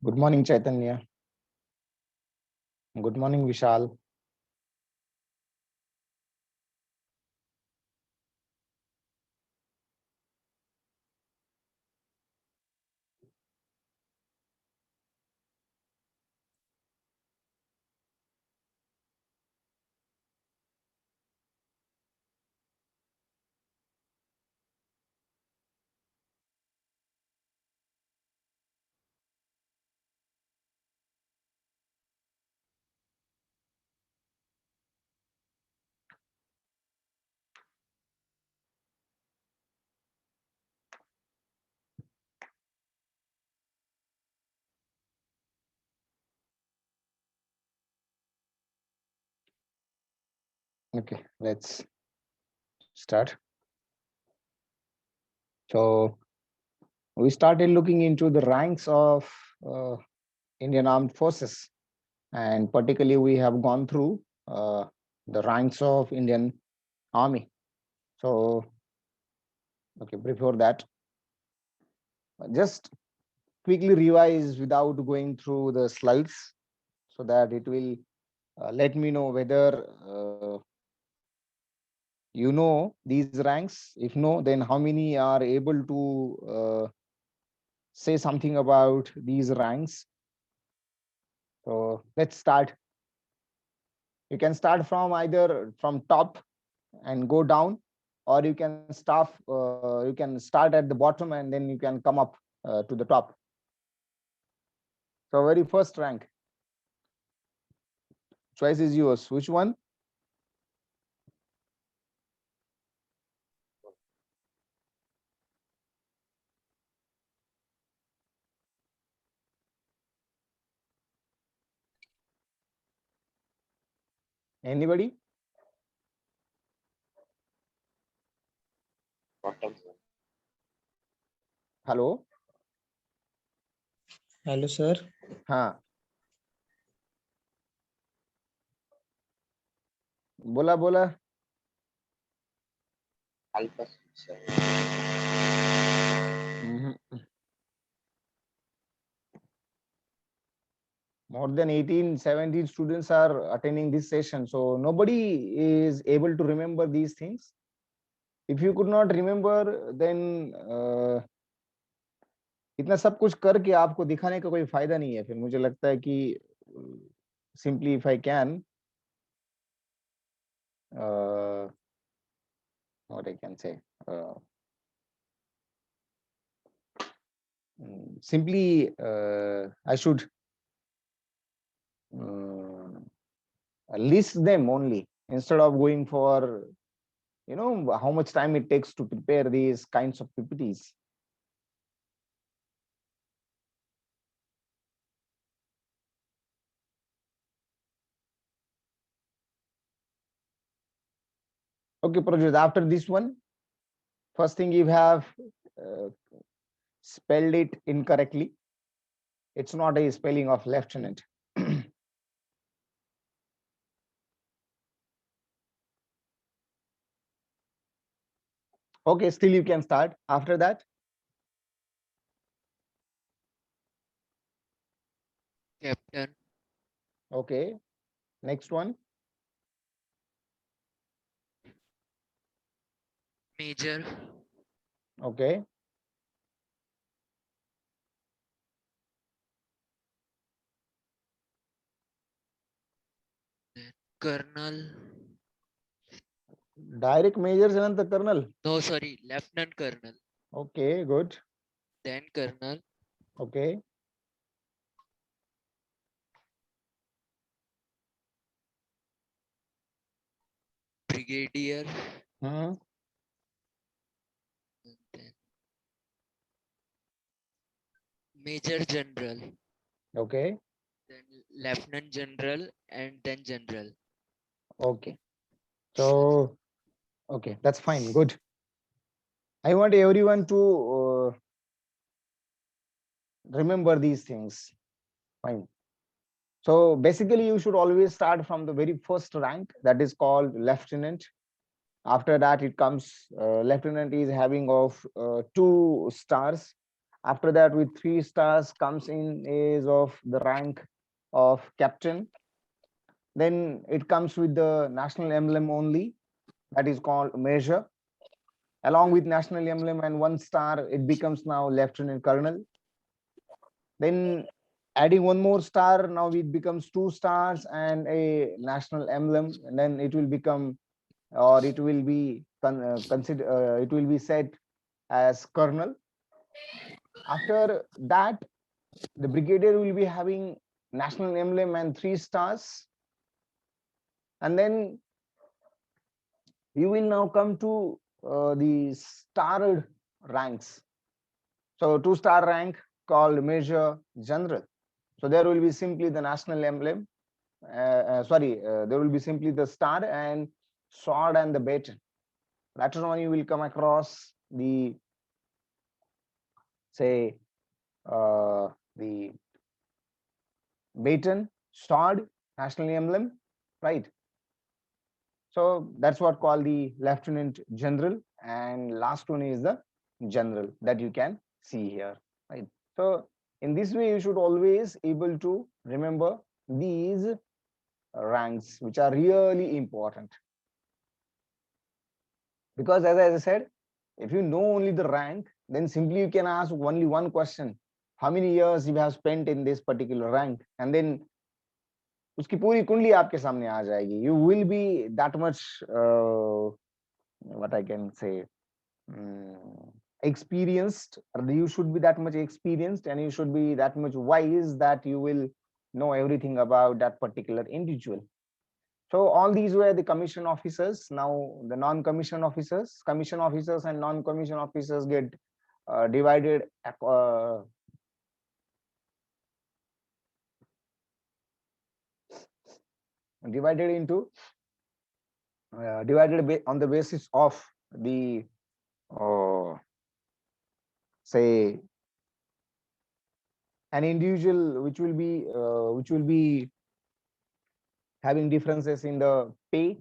Good morning, Chaitanya. Good morning, Vishal. Okay, let's start. So we started looking into the ranks of uh, Indian Armed Forces, and particularly we have gone through the ranks of Indian Army. So, okay, before that, just quickly revise without going through the slides so that it will let me know whether you know these ranks. If no, then how many are able to say something about these ranks. So let's start. You can start from either from top and go down, or you can start at the bottom and then you can come up to the top. So very first rank. Choice is yours. Which one? Anybody? Hello. Hello, sir. हाँ, बोला बोला. Mhm. More than 18, 17 students are attending this session. So nobody is able to remember these things. If you could not remember, then इतना सब कुछ करके आपको दिखाने का कोई फायदा नहीं है. फिर मुझे लगता है कि simply if I can, what I can say, simply I should list them only instead of going for how much time it takes to prepare these kinds of PPTs. Okay, Prajit, after this one, first thing you have uh, spelled it incorrectly. It's not a spelling of lieutenant. Okay, still you can start after that. Captain, Okay, next one. Major, Okay, then Colonel. direct major and the colonel. No, sorry, Lieutenant Colonel. Okay, good. Then Colonel, Okay, Brigadier, hmm. and then Major General, Okay, then Lieutenant General, and then General. okay. So, okay, that's fine. Good. I want everyone to remember these things. Fine. So basically, you should always start from the very first rank, that is called lieutenant. After that, it comes lieutenant is having of 2 stars. After that, with 3 stars comes in is of the rank of captain. Then it comes with the national emblem only, that is called major. Along with national emblem and 1 star, it becomes now lieutenant colonel. Then adding 1 more star, now it becomes 2 stars and a national emblem, and then it will become, or it will be it will be set as colonel. After that, the brigadier will be having national emblem and 3 stars, and then you will now come to the starred ranks. So 2 star rank called major general. So there will be simply the national emblem. There will be simply the star and sword and the baton. Later on, you will come across the, say, the baton, sword, national emblem, right? So that's what called the lieutenant general, and last one is the general that you can see here, right? So in this way, you should always able to remember these ranks, which are really important. Because as I said, if you know only the rank, then simply you can ask only one question: how many years you have spent in this particular rank, and then उसकी पूरी कुंडली आपके सामने आ जाएगी. You will be that much, what I can say, experienced. You should be that much experienced, and you should be that much wise that you will know everything about that particular individual. So all these were the commission officers. Now the non-commission officers, commission officers and non-commission officers get divided divided into on the basis of the say an individual which will be having differences in the pay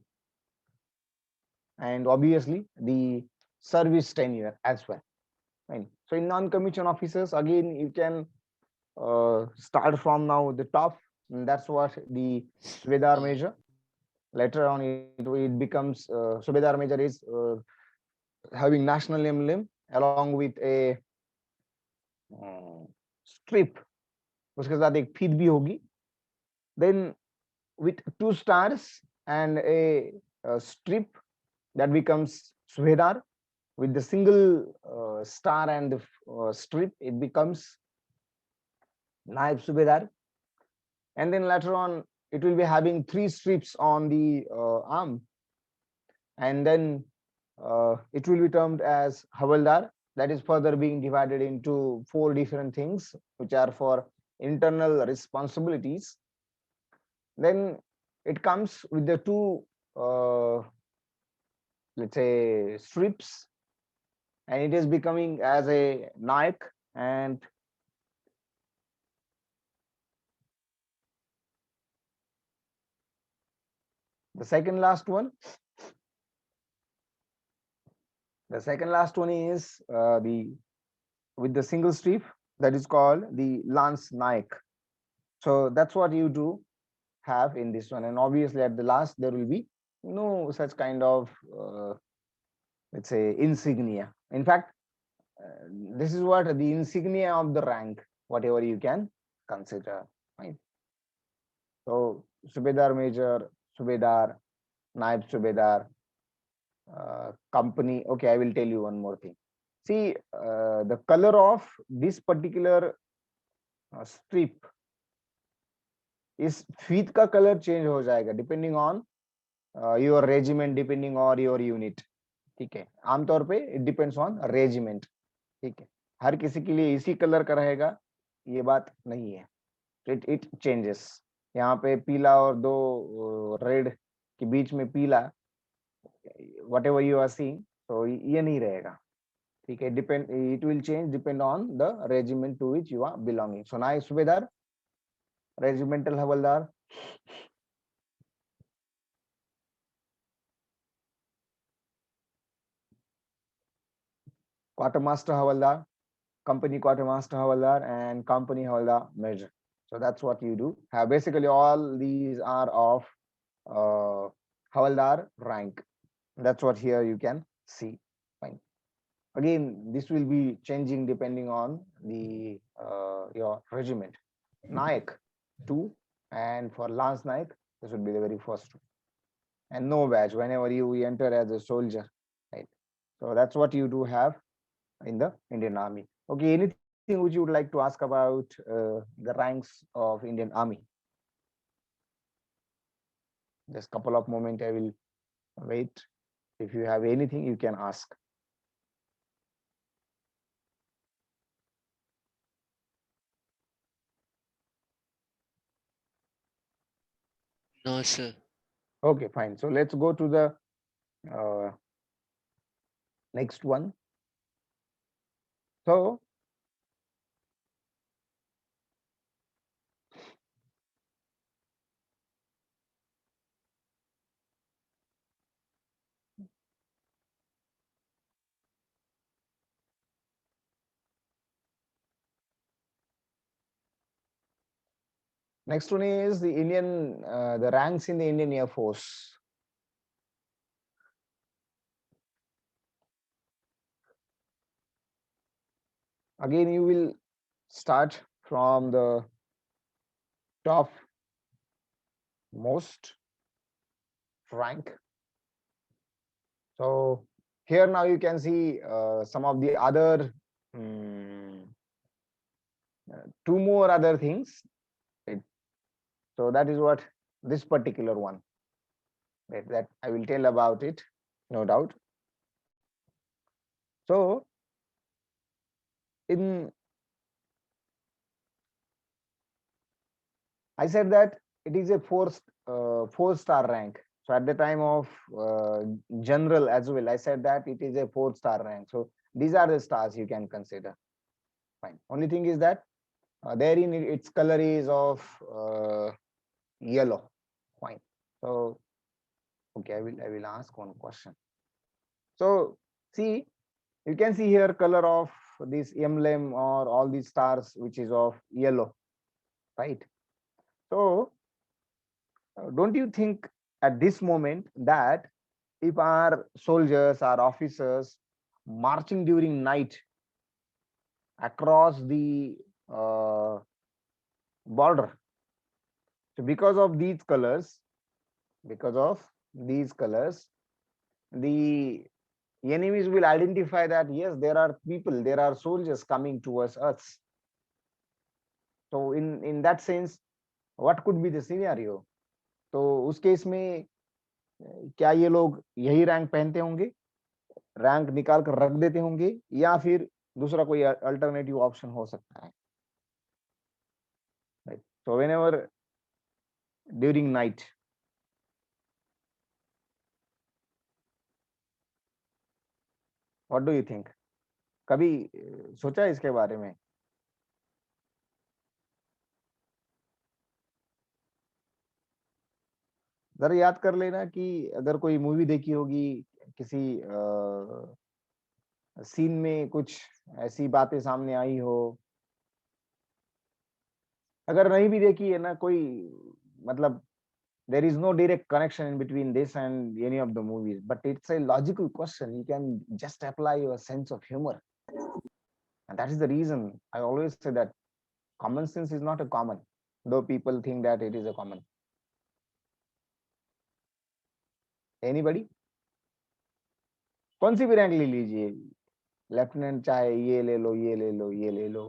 and obviously the service tenure as well, right? So in non-commission officers, again you can start from now the top, and that's what the Subedar Major. Later on it becomes Subedar Major is having national emblem along with a strip, उसके साथ एक फीत भी होगी. Then with 2 stars and a strip, that becomes Subedar. With the single star and the strip, it becomes Naib Subedar. And then later on, it will be having 3 strips on the arm, and then it will be termed as Havaldar. That is further being divided into 4 different things, which are for internal responsibilities. Then it comes with the 2, let's say, strips, and it is becoming as a Naik. And the second last one is the with the single strip, that is called the Lance Naik. So that's what you do have in this one, and obviously at the last there will be no such kind of let's say insignia. In fact, this is what the insignia of the rank, whatever you can consider, right? So Subedar Major, Subedar, Naib Subedar, company. Okay, I will tell you one more thing. See, the color of this particular strip is फीत का color change हो जाएगा depending on your regiment, depending on your unit. ठीक है, आमतौर पे it depends on regiment. ठीक है, हर किसी के लिए इसी कलर का रहेगा ये बात नहीं है. It changes. यहाँ पे पीला और 2 रेड के बीच में पीला, whatever you are seeing, so ये नहीं रहेगा. ठीक है, it will change depend on the regiment to which you are belonging. So Naik Subedar, regimental Havaldar, quartermaster Havaldar, company quartermaster Havaldar and company Havaldar major. So that's what you do. Basically, all these are of Havaldar rank. That's what here you can see. Fine. Again, this will be changing depending on the your regiment. Naik 2, and for Lance Naik, this would be the very first one. And no badge whenever you enter as a soldier, right? So that's what you do have in the Indian Army. Okay, anything which you would like to ask about the ranks of Indian Army? Just couple of moments, I will wait. If you have anything, you can ask. No, sir. Okay, fine. So let's go to the next one. So next one is the the ranks in the Indian Air Force. Again, you will start from the top most rank. So here now you can see some of the other two more other things. Right? So that is what this particular one, right, that I will tell about it, no doubt. So in I said that it is a four-star rank. So at the time of general as well, I said that it is a four-star rank. So these are the stars you can consider. Fine. Only thing is that therein its color is of yellow. Fine. So okay, I will ask one question. So see, you can see here color of this emblem or all these stars, which is of yellow, right? So don't you think at this moment that if our soldiers, our officers marching during night across the border, so because of these colors, the enemies will identify that yes, there are people, there are soldiers coming towards us. So in that sense, what could be the scenario? तो उस case में क्या ये लोग यही rank पहनते होंगे, rank निकाल कर रख देते होंगे, या फिर दूसरा कोई अल्टरनेटिव ऑप्शन हो सकता है, right? So whenever during night, what do you think? कभी सोचा है इसके बारे में? जरा याद कर लेना कि अगर कोई मूवी देखी होगी, किसी सीन में कुछ ऐसी बातें सामने आई हो, अगर नहीं भी देखी है ना कोई, मतलब there is no direct connection in between this and any of the movies, but it's a logical question. You can just apply your sense of humor, and that is the reason I always say that common sense is not a common, though people think that it is a common. Anybody? कौन सी भी rank ले लीजिए, lieutenant चाहे ये ले लो, ये ले लो, ये ले लो,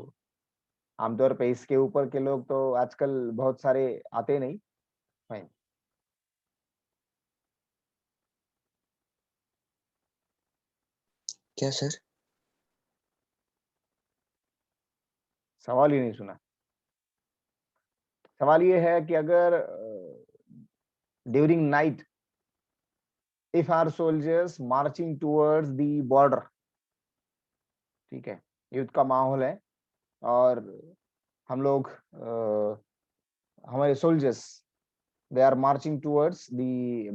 आमतौर पे इसके ऊपर के लोग तो आजकल बहुत सारे आते नहीं। फाइन, क्या सर? सवाल ही नहीं सुना। सवाल ये है कि अगर during night if our soldiers marching towards the border, ठीक है, युद्ध का माहौल है और हम लोग हमारे soldiers they are marching towards the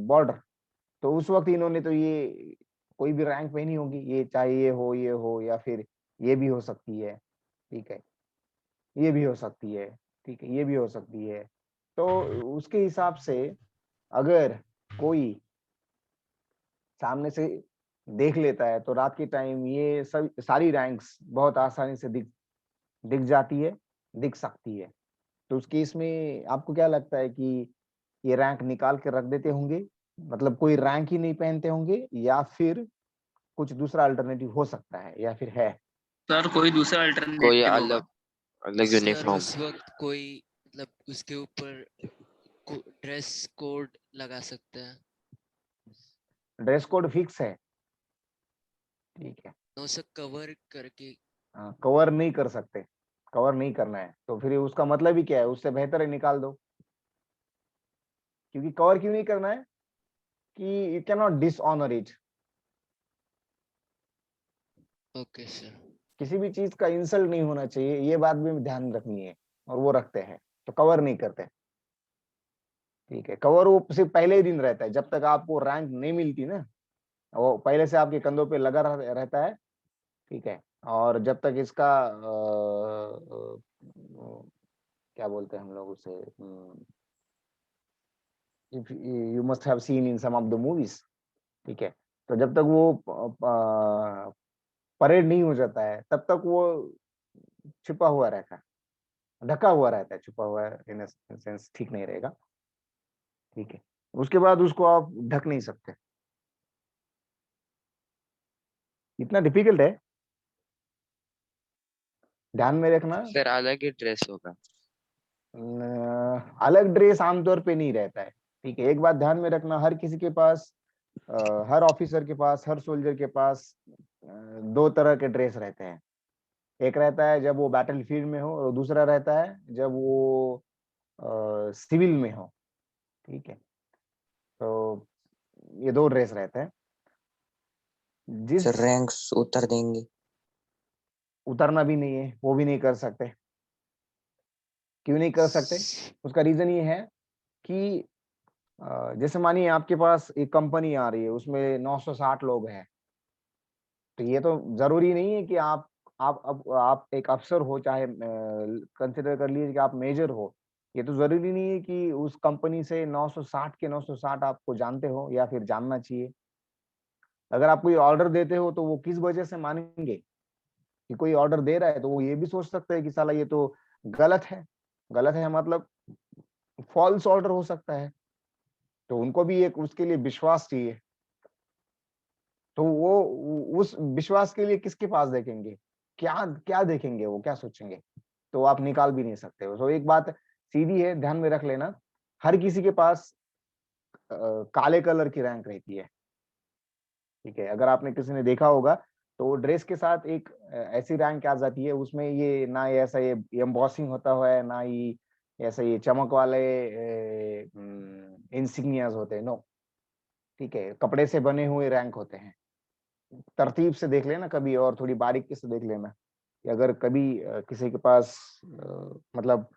border, तो उस वक्त इन्होंने तो ये कोई भी रैंक पहनी होगी, ये चाहे ये हो या फिर ये भी हो सकती है, ठीक है, ये भी हो सकती है, ठीक है, ये भी हो सकती है। तो उसके हिसाब से अगर कोई सामने से देख लेता है तो रात के टाइम ये सब सारी रैंक्स बहुत आसानी से दिख दिख जाती है, दिख सकती है। तो उस केस में आपको क्या लगता है कि ये रैंक निकाल के रख देते होंगे, मतलब कोई रैंक ही नहीं पहनते होंगे, या फिर कुछ दूसरा अल्टरनेटिव हो सकता है, या फिर है? सर कोई दूसरा कोई अल्टरनेटिव होगा। अलग अलग सर यूनिफॉर्म। उस वक्त कोई मतलब उसके ऊपर ड्रेस कोड लगा सकते हैं। ड्रेस कोड फिक्स है, ठीक है। नो सर, कवर करके। कवर नहीं कर सकते, कवर नहीं करना है, तो फिर उसका मतलब ही क्या है? उससे बेहतर है निकाल दो। क्योंकि कवर क्यों नहीं करना है? कि you can not dishonour it. Okay sir. किसी भी चीज का इंसल्ट नहीं होना चाहिए, ये बात भी ध्यान रखनी है, और वो रखते हैं, तो कवर नहीं करते। ठीक है, कवर वो सिर्फ पहले ही दिन रहता है, जब तक आपको रैंक नहीं मिलती ना, वो पहले से आपके कंधों पे लगा रहता है। ठीक है, और जब तक इसका क्या बोलते हैं हम लोग उसे, you must have seen in some of the movies. ठीक है, तो जब तक वो परेड नहीं हो जाता है, तब तक वो छिपा हुआ रहता है, ढका हुआ रहता है। छुपा हुआ इन सेंस ठीक नहीं रहेगा। ठीक है, उसके बाद उसको आप ढक नहीं सकते। इतना डिफिकल्ट है, ध्यान में रखना। सर अलग ही ड्रेस होगा। अलग ड्रेस आमतौर पे नहीं रहता है। ठीक है, एक बात ध्यान में रखना, हर किसी के पास, हर ऑफिसर के पास, हर सोल्जर के पास दो तरह के ड्रेस रहते हैं। एक रहता है जब वो बैटल फील्ड में हो, और दूसरा रहता है जब वो सिविल में हो। ठीक है, तो ये दो ड्रेस रहते हैं। जिस सर रैंक्स उतर देंगे। उतरना भी नहीं है, वो भी नहीं कर सकते। क्यों नहीं कर सकते? उसका रीजन ये है कि जैसे मानिए आपके पास एक कंपनी आ रही है, उसमें 960 लोग हैं। तो ये तो जरूरी नहीं है कि आप एक अफसर हो, चाहे कंसिडर कर लीजिए कि आप मेजर हो। ये तो जरूरी नहीं है कि उस कंपनी से 960 के 960 आपको जानते हो या फिर जानना चाहिए। अगर आप कोई ऑर्डर देते हो तो वो किस वजह से मानेंगे कि कोई ऑर्डर दे रहा है? तो वो ये भी सोच सकते हैं कि साला ये तो गलत है। गलत है मतलब फॉल्स ऑर्डर हो सकता है, तो उनको भी एक उसके लिए विश्वास चाहिए। तो वो उस विश्वास के लिए किसके पास देखेंगे? क्या क्या देखेंगे? वो क्या सोचेंगे? तो आप निकाल भी नहीं सकते हो। तो एक बात सीधी है, ध्यान में रख लेना, हर किसी के पास काले कलर की रैंक रहती है। ठीक है, अगर आपने किसी ने देखा होगा तो ड्रेस के साथ एक ऐसी रैंक आ जाती है, उसमें ये ना ये ऐसा ये एम्बॉसिंग होता हुआ है, ना ही ऐसा ये चमक वाले इंसिग्नियाज होते हैं। नो, ठीक है, कपड़े से बने हुए रैंक होते हैं। तरतीब से देख लेना कभी, और थोड़ी बारीकी से देख लेना कि अगर कभी किसी के पास मतलब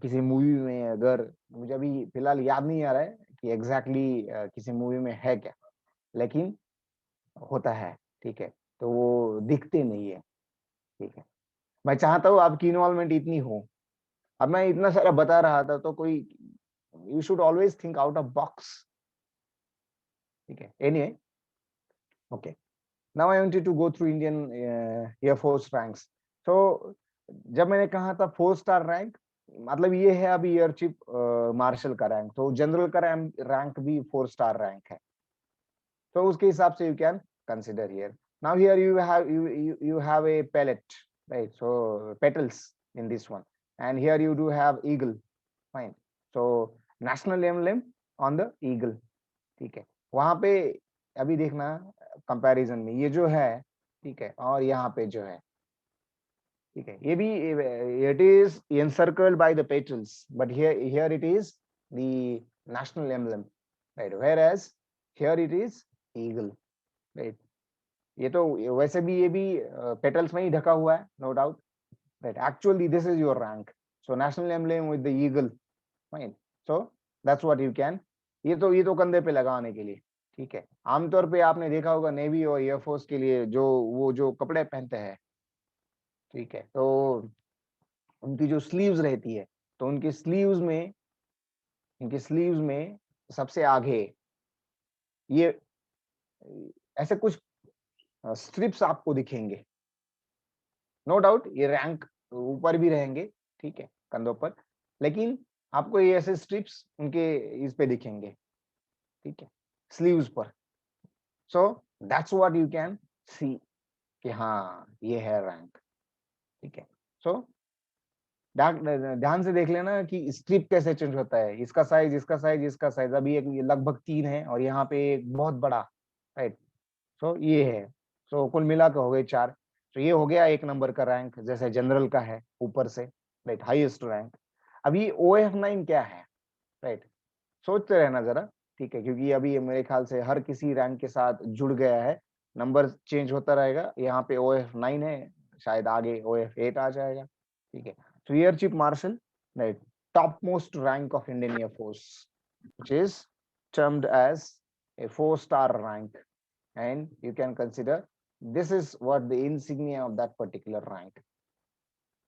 किसी मूवी में, अगर मुझे अभी फिलहाल याद नहीं आ रहा है कि एग्जैक्टली किसी मूवी में है क्या, लेकिन होता है। ठीक है, तो वो दिखते नहीं है। ठीक है, मैं चाहता हूँ आपकी इन्वॉल्वमेंट इतनी हो। अब मैं इतना सारा बता रहा था, तो कोई, you should always think out of box. ठीक है, anyway, okay, now I wanted to go through Indian air force ranks. तो जब मैंने कहा था 4 स्टार रैंक, मतलब ये है अभी एयर चीफ मार्शल का रैंक, तो जनरल का रैंक भी 4 स्टार रैंक है। तो उसके हिसाब से you can consider here. Now here you have a pellet, right? So petals in this one, and here you do have eagle. Fine. So national emblem on the eagle. ठीक है, वहां पे अभी देखना कंपैरिजन में ये जो है, ठीक है, और यहाँ पे जो है, ठीक है, ये भी it is encircled by the petals, but here it is the national emblem, right? Whereas here it is eagle, right? ये तो वैसे भी ये भी पेटल्स में ही ढका हुआ है, no doubt, right? Actually this is your rank, so national emblem with the eagle, fine. So that's what you can, ये तो कंधे पे लगाने के लिए। ठीक है, आमतौर पे आपने देखा होगा नेवी और एयरफोर्स के लिए जो वो जो कपड़े पहनते हैं, ठीक है, तो उनकी जो स्लीव्स रहती है, तो उनके स्लीव्स में सबसे आगे ये ऐसे कुछ स्ट्रिप्स आपको दिखेंगे। नो डाउट ये रैंक ऊपर भी रहेंगे, ठीक है, कंधों पर, लेकिन आपको ये ऐसे स्ट्रिप्स उनके इस पे दिखेंगे, ठीक है, स्लीव्स पर। सो that's what you can see कि हाँ ये है रैंक, ठीक है। सो ध्यान से देख लेना कि स्ट्रिप कैसे चेंज होता है, इसका साइज, इसका साइज, इसका साइज। अभी एक ये लगभग 3 है और यहाँ पे एक बहुत बड़ा, राइट। सो ये है, सो कुल मिला के हो गए 4। तो ये हो गया 1 नंबर का रैंक, जैसे जनरल का है ऊपर से, राइट, हाईएस्ट रैंक। अभी OF9 क्या है, राइट, सोचते रहना जरा, ठीक है, क्योंकि अभी ये मेरे ख्याल से हर किसी रैंक के साथ जुड़ गया है, नंबर चेंज होता रहेगा। यहाँ पे OF9 है, शायद आगे OF8 आ जाएगा, ठीक है। तो air chief marshal, right, top most rank of Indian air force, which is termed as a 4-star rank, and you can consider this is what the insignia of that particular rank.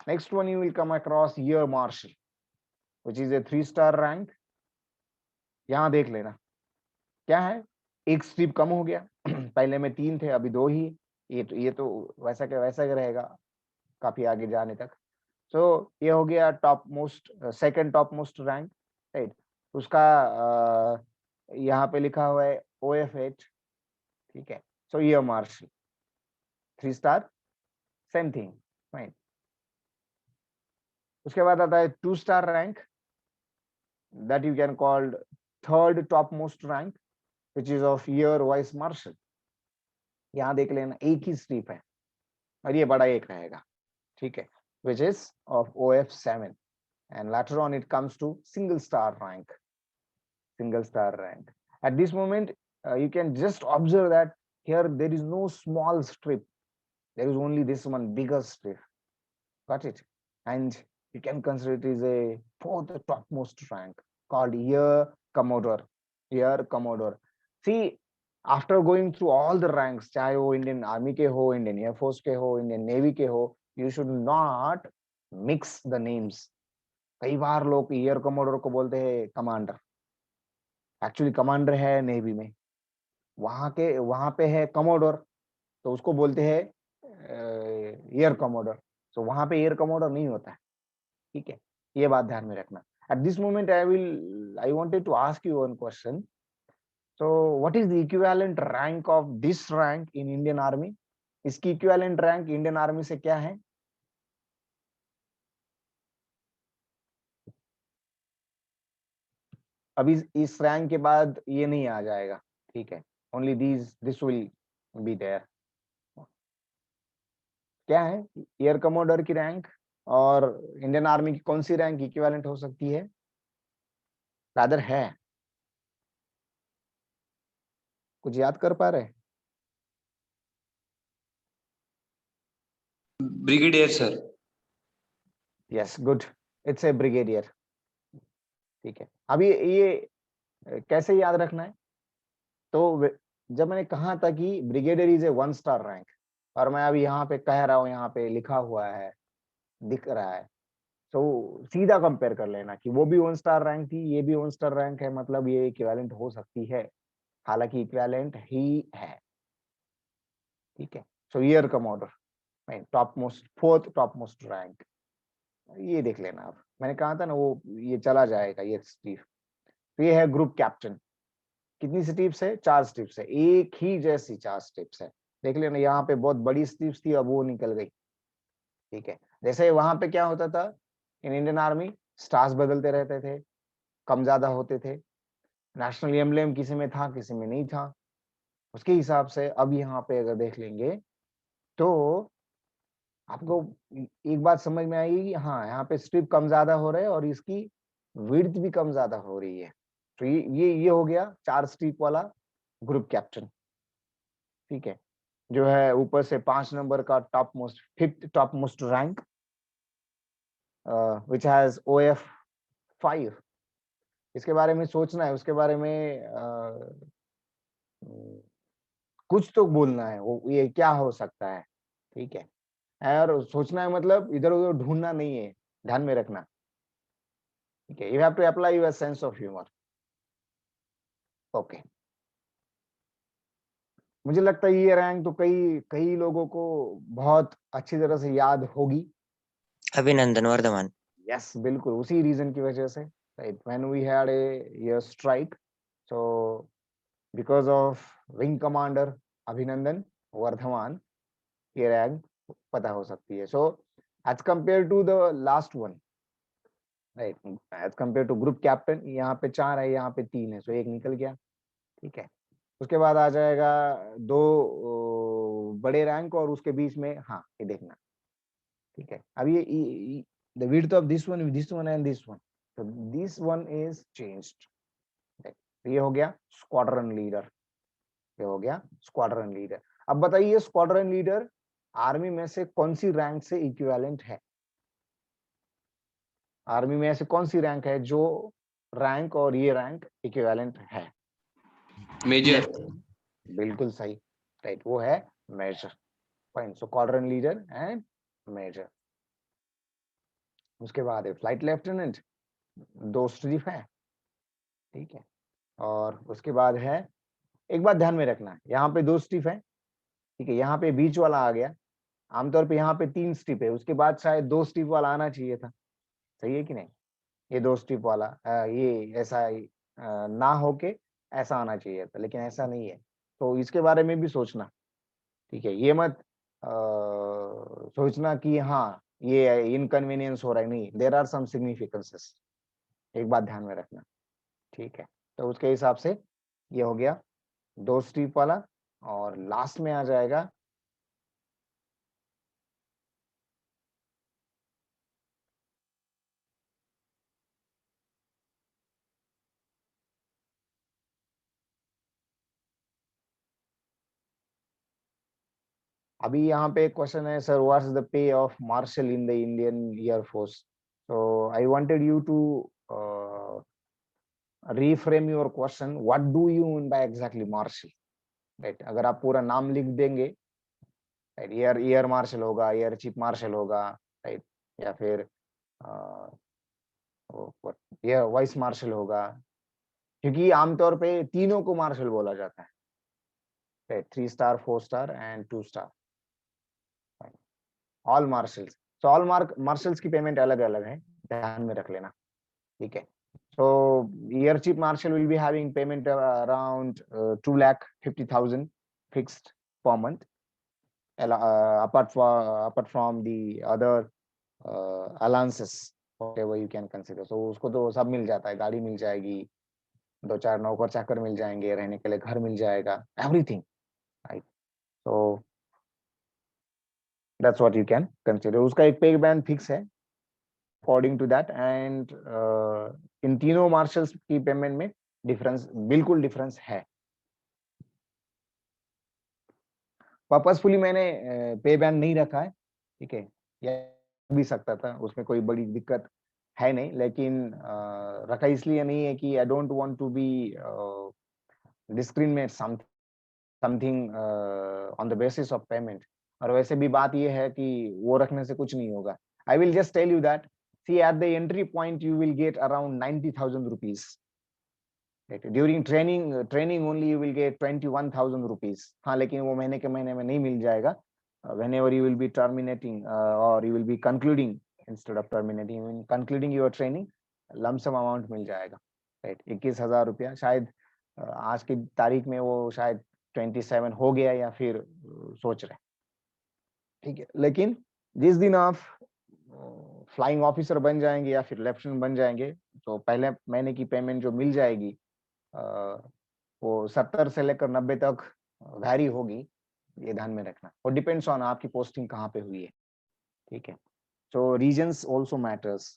Next one you will come across air marshal, which is a 3-star rank. यहां देख लेना क्या है, एक strip कम हो गया पहले में 3 थे, अभी 2 ही। ये तो वैसा का वैसा ही रहेगा काफी आगे जाने तक। सो ये हो गया top most, second top most rank, right. उसका यहाँ पे लिखा हुआ है OF8, ठीक है। So air marshal three star, same thing, right. उसके बाद आता है two star rank, that you can called third top most rank, which is of air vice marshal. यहाँ देख लेना एक ही स्ट्रिप है और ये बड़ा एक रहेगा, ठीक है, which is of OF7, and later on it comes to single star rank. At this moment you can just observe that here there is no small strip, there is only this one bigger strip, got it? And you can consider it is a 4th topmost rank called Air Commodore. See, after going through all the ranks, चाहे वो Indian Army के हो, Indian Air Force के हो, Indian Navy के हो, you should not mix the names. कई बार लोग एयर कमोडोर को बोलते हैं कमांडर, एक्चुअली कमांडर है नेवी में, वहां पे है कमोडोर, तो उसको बोलते हैं एयर कमोडोर। तो वहां पे एयर कमोडोर नहीं होता है, ठीक है, ये बात ध्यान में रखना। At this moment I wanted to ask you one question. So what is the equivalent rank of this rank in Indian Army? इसकी equivalent rank Indian Army से क्या है? अभी इस रैंक के बाद ये नहीं आ जाएगा, ठीक है, only this will be there. क्या है एयर कमोडोर की रैंक और इंडियन आर्मी की कौन सी रैंक इक्विवेलेंट हो सकती है? रादर है, कुछ याद कर पा रहे? Brigadier sir. Yes, good, it's a brigadier, ठीक है। अभी ये कैसे याद रखना है? तो जब मैंने कहा था कि ब्रिगेडियर इज ए 1-स्टार रैंक, और मैं अभी यहाँ पे कह रहा हूँ, यहाँ पे लिखा हुआ है, दिख रहा है, तो सीधा कंपेयर कर लेना कि वो भी 1-स्टार रैंक थी, ये भी 1-स्टार रैंक है, मतलब ये इक्विवेलेंट हो सकती है, हालांकि इक्विवेलेंट ही है, ठीक है। So air commodore top most, 4th top most rank, ये देख लेना। अब मैंने कहा था ना वो ये चला जाएगा ये स्ट्रिप। तो ये है ग्रुप कैप्टन, कितनी स्ट्रिप्स है? 4 स्ट्रिप्स है, एक ही जैसी 4 स्ट्रिप्स है, देख लेना। यहाँ पे बहुत बड़ी स्ट्रिप्स थी, अब वो निकल गई, ठीक है। जैसे वहां पे क्या होता था इन इंडियन आर्मी, स्टार्स बदलते रहते थे, कम ज्यादा होते थे, नेशनल एम्ब्लेम किसी में था किसी में नहीं था, उसके हिसाब से अब यहाँ पे अगर देख लेंगे तो आपको एक बात समझ में आएगी कि हाँ यहाँ पे स्ट्रिप कम ज्यादा हो रहे हैं और इसकी विड्थ भी कम ज्यादा हो रही है। तो ये हो गया 4 स्ट्रिप वाला ग्रुप कैप्टन, ठीक है, जो है ऊपर से 5 नंबर का top most, 5th top most rank, which has OF5। इसके बारे में सोचना है, उसके बारे में कुछ तो बोलना है, वो ये क्या हो सकता है, ठीक है। और सोचना है मतलब इधर उधर ढूंढना नहीं है, ध्यान में रखना, ठीक है। You have to apply your sense of humour. Okay, मुझे लगता है ये रैंक तो कई कई लोगों को बहुत अच्छी तरह से याद होगी। अभिनंदन वर्धमान। यस, बिल्कुल उसी रीजन की वजह से, right, when we had a air strike, so because of wing commander Abhinandan Varthaman, ये रैंक पता हो सकती है। So as compare to the last one, right, as compare to group captain, यहाँ पे 4 है, यहाँ पे 3 है, सो एक निकल गया, ठीक है। उसके बाद आ जाएगा 2 बड़े रैंक और उसके बीच में, हाँ ये देखना, ठीक है। अब ये the width of this one and this one, so this one is changed, right? ये हो गया स्क्वाड्रन लीडर, ये हो गया स्क्वाड्रन लीडर। अब बताइए स्क्वाड्रन लीडर आर्मी में से कौन सी रैंक से इक्विवेलेंट है? आर्मी में ऐसे कौन सी रैंक है जो रैंक और ये रैंक इक्विवेलेंट है? मेजर। बिल्कुल सही, राइट, वो है major. Fine, so squadron leader and major. उसके बाद है फ्लाइट लेफ्टिनेंट, 2 स्ट्रीप है, ठीक है। और उसके बाद है, एक बात ध्यान में रखना, यहाँ पे 2 स्ट्रीप है, ठीक है, यहाँ पे बीच वाला आ गया। आमतौर पे यहाँ पे 3 स्ट्रीप है, उसके बाद शायद 2 स्ट्रीप वाला आना चाहिए था, सही है कि नहीं? ये 2 स्ट्रीप वाला ये ऐसा ना होके ऐसा आना चाहिए था, लेकिन ऐसा नहीं है, तो इसके बारे में भी सोचना, ठीक है। ये मत सोचना कि हाँ ये इनकन्वीनियंस हो रहा है, नहीं, देयर आर सम सिग्निफिकेंसेस, एक बात ध्यान में रखना, ठीक है। तो उसके हिसाब से ये हो गया 2 स्ट्रीप वाला, और लास्ट में आ जाएगा अभी यहाँ पे एक क्वेश्चन है, sir what is the pay of marshal in the Indian air force? So I wanted you to reframe your question, what do you mean by exactly marshal, right? अगर आप पूरा नाम लिख देंगे, राइट, एयर मार्शल होगा, air chief marshal होगा, right, या फिर एयर वाइस मार्शल होगा, क्योंकि आमतौर पे तीनों को मार्शल बोला जाता है, right, 3 star 4 star and 2 star, all marshals. So all marshals की पेमेंट अलग अलग है, ध्यान में रख लेना, ठीक है। So Air Chief Marshal will be having payment around 2,50,000 fixed per month, apart from the other allowances, whatever you can consider. So उसको तो सब मिल जाता है, गाड़ी मिल जाएगी, 2-4 नौकर चाकर मिल जाएंगे, रहने के लिए घर मिल जाएगा, everything, right? So that's what you can consider. उसका एक पे बैंड फिक्स है अकॉर्डिंग टू दैट, एंड इन तीनों मार्शल्स की पेमेंट में डिफरेंस, बिल्कुल डिफरेंस है। पर्पसफुली मैंने पे बैंड नहीं रखा है, ठीक है, या भी सकता था, उसमें कोई बड़ी दिक्कत है नहीं, लेकिन रखा इसलिए नहीं है कि I don't want to be discriminate something on the basis of payment. और वैसे भी बात ये है कि वो रखने से कुछ नहीं होगा। I will just tell you that, see at the entry point you will get around 90,000 rupees, right? During training only you will get 21,000 rupees, हाँ, लेकिन वो महीने के महीने में नहीं मिल जाएगा, whenever you will be terminating or you will be concluding, instead of terminating, when concluding your training, lump sum amount मिल जाएगा, right? 21,000 रुपया, शायद आज की तारीख में वो शायद 27 हो गया या फिर सोच रहे, ठीक है। लेकिन जिस दिन आप फ्लाइंग ऑफिसर बन जाएंगे या फिर लेफ्टिनेंट बन जाएंगे, तो पहले महीने की पेमेंट जो मिल जाएगी वो 70 से लेकर 90 तक वैरी होगी, ये ध्यान में रखना, और डिपेंड्स ऑन आपकी पोस्टिंग कहाँ पे हुई है, ठीक है। सो रीजन्स ऑल्सो मैटर्स।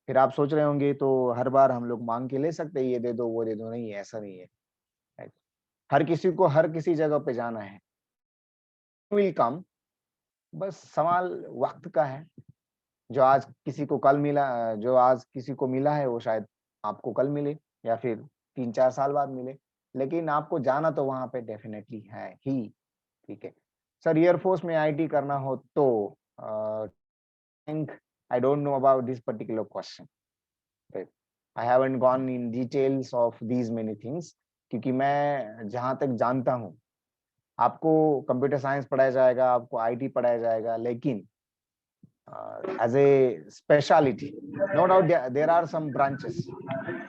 फिर आप सोच रहे होंगे तो हर बार हम लोग मांग के ले सकते हैं, ये दे दो वो दे दो, नहीं है, ऐसा नहीं है। हर किसी को हर किसी जगह पे जाना है, विल कम, बस सवाल वक्त का है। जो आज किसी को कल मिला, जो आज किसी को मिला है वो शायद आपको कल मिले या फिर 3-4 साल बाद मिले, लेकिन आपको जाना तो वहां पे डेफिनेटली है ही, ठीक है। सर एयरफोर्स में आईटी करना हो तो I don't know about this particular question. Right. I haven't gone in details of these many things, क्योंकि मैं जहां तक जानता हूं आपको कंप्यूटर साइंस पढ़ाया जाएगा, आपको आईटी पढ़ाया जाएगा, लेकिन as a speciality no doubt there are some branches,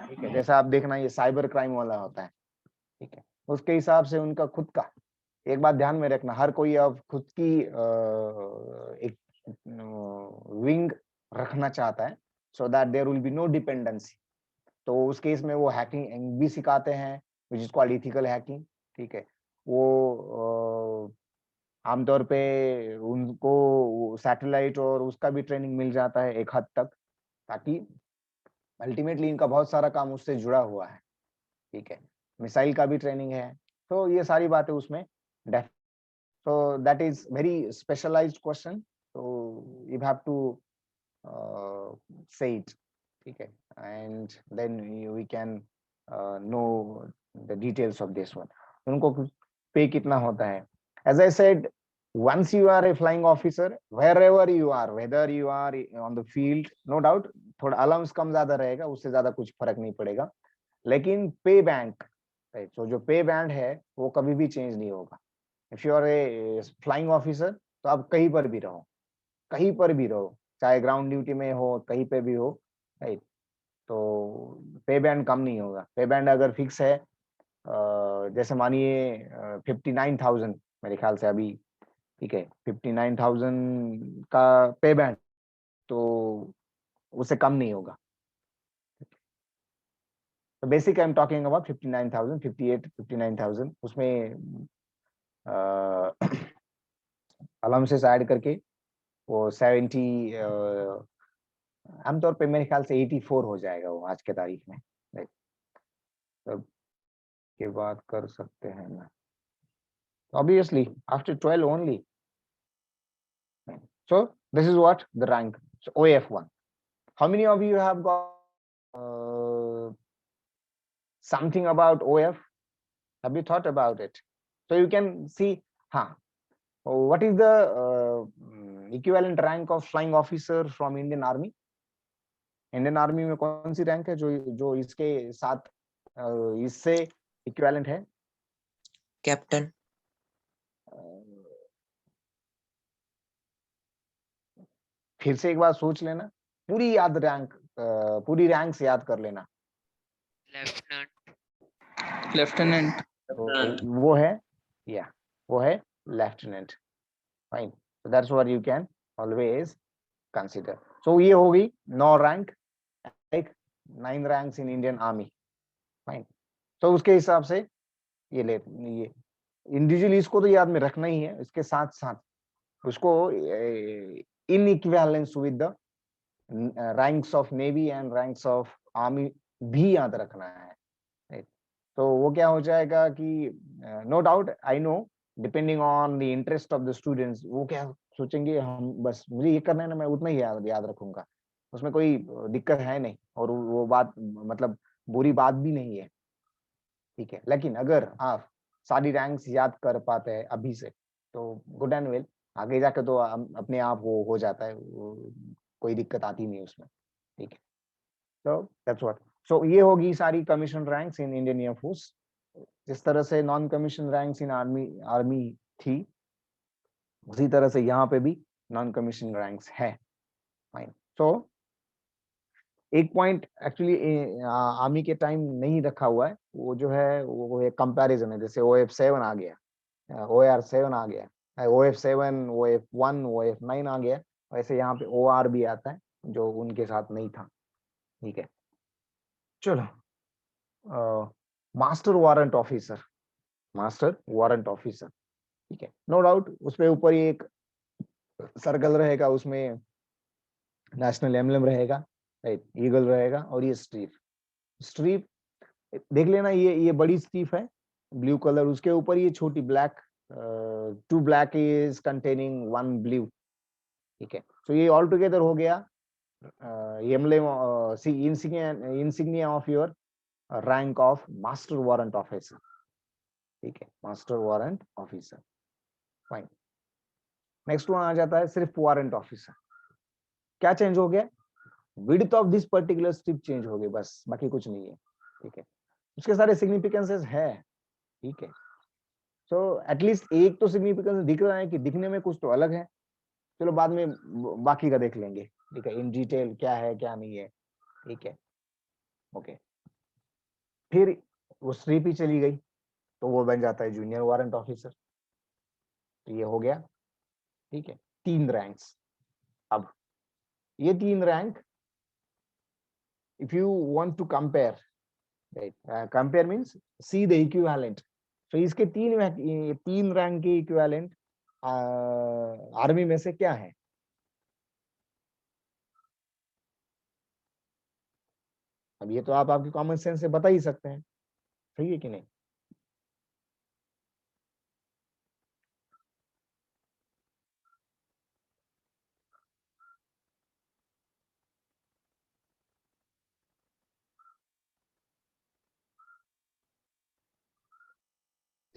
ठीक है, जैसा आप देखना ये साइबर क्राइम वाला होता है, ठीक है, उसके हिसाब से उनका खुद का, एक बात ध्यान में रखना, हर कोई अब खुद की एक विंग रखना चाहता है, so that there will be no dependency. तो उस केस में वो हैकिंग भी सिखाते हैं, which is called ethical hacking, ठीक है। वो आमतौर पे उनको सैटेलाइट और उसका भी ट्रेनिंग मिल जाता है एक हद तक, ताकि अल्टीमेटली इनका बहुत सारा काम उससे जुड़ा हुआ है, ठीक है। मिसाइल का भी ट्रेनिंग है, तो ये सारी बातें उसमें, so that is very specialized question, so you have to say it, ठीक है, and then we can know the details of this one. उनको पे कितना होता है, as I said, once you are a flying officer, wherever you are, whether you are on the field, no doubt थोड़ा allowance कम ज्यादा रहेगा, उससे ज्यादा कुछ फर्क नहीं पड़ेगा, लेकिन पे बैंक, तो जो पे बैंड है वो कभी भी चेंज नहीं होगा। If you are a flying officer, तो आप कहीं पर भी रहो, कहीं पर भी रहो, चाहे ग्राउंड ड्यूटी में हो, कहीं पे भी हो, राइट, तो पे बैंड कम नहीं होगा। पे बैंड अगर फिक्स है, जैसे मानिए 59,000 मेरे ख्याल से अभी, ठीक है, 59,000 का पे बैंड, तो उससे कम नहीं होगा। तो basic I am talking about 59,000, 58, 59,000, उसमें अलाउंसेस ऐड करके वो 70, आमतौर पे मेरे ख्याल से 84 हो जाएगा वो आज के तारीख में, तब के बात कर सकते हैं ना, obviously after 12 only. So this is what the rank, OF1. How many of you have got something about OF? Have you thought about it? So you can see, what is the equivalent rank of flying officer from Indian Army? Indian army में कौन सी rank है जो जो इसके साथ इससे equivalent है? Captain. फिर से एक बार सोच लेना, पूरी याद रैंक, पूरी रैंक्स याद कर लेना। लेफ्टिनेंट। लेफ्टिनेंट। वो है, या वो है lieutenant, fine, so that's what you can always consider. So ये होगी 9 rank, like 9 ranks in Indian army, fine. तो उसके हिसाब से ये इंडिविजुअली इसको तो याद में रखना ही है, इसके साथ साथ उसको in equivalence with the ranks of navy and ranks of army भी याद रखना है। तो वो क्या हो जाएगा कि no doubt, I know, depending on the interest of the students, वो क्या सोचेंगे, हम बस मुझे ये करना है ना, मैं उतना ही याद रखूंगा, उसमें कोई दिक्कत है नहीं, और वो बात मतलब बुरी बात भी नहीं है, ठीक है। लेकिन अगर आप सारी रैंक्स याद कर पाते हैं अभी से, तो गुड एंड वेल, आगे जाकर तो अपने आप वो हो जाता है, कोई दिक्कत आती नहीं उसमें, ठीक है। तो दैट्स व्हाट, सो ये होगी सारी commission ranks in Indian air force. जिस तरह से non commission ranks in army थी, उसी तरह से यहाँ पे भी नॉन कमीशन रैंक्स है, फाइन। सो एक पॉइंट एक्चुअली आर्मी के टाइम नहीं रखा हुआ है, वो जो है वो एक कंपैरिजन है, जैसे OF7 आ गया, OR7 आ गया, OF7, OF1, OF9 आ गया, वैसे यहाँ पे OR भी आता है जो उनके साथ नहीं था, ठीक है। चलो, master warrant officer, master warrant officer, ठीक है, नो डाउट उसपे ऊपर ही एक सर्कल रहेगा, उसमें नेशनल एम्बलम रहेगा, राइट, ईगल रहेगा, और ये स्ट्रीप देख लेना, ये बड़ी स्ट्रीप है ब्लू कलर, उसके ऊपर ये छोटी black, 2 black is containing 1 blue, ठीक है। तो ये ऑल टुगेदर हो गया emblem, insignia of your rank of master warrant officer, ठीक है, master warrant officer, fine. Next one आ जाता है सिर्फ वारंट ऑफिसर। क्या चेंज हो गया? Width of this particular strip change हो गई, बस, बाकी कुछ नहीं है। ठीक है, उसके सारे सिग्निफिकेंसेस है। ठीक है, सो एटलीस्ट एक तो सिग्निफिकेंस दिख रहा है कि दिखने में कुछ तो अलग है। चलो बाद में बाकी का देख लेंगे। ठीक है, इन डिटेल क्या है क्या नहीं है। ठीक है, ओके। फिर वो स्ट्रिप ही चली गई तो वो बन जाता है जूनियर वारंट ऑफिसर। तो ये हो गया। ठीक है, 3 रैंक्स। अब ये 3 rank, if you want to compare, right, compare means see the equivalent. तो इसके 3 रैंक के इक्विवेलेंट आर्मी में से क्या है? अब ये तो आप आपकी कॉमन सेंस से बता ही सकते हैं, सही है कि नहीं?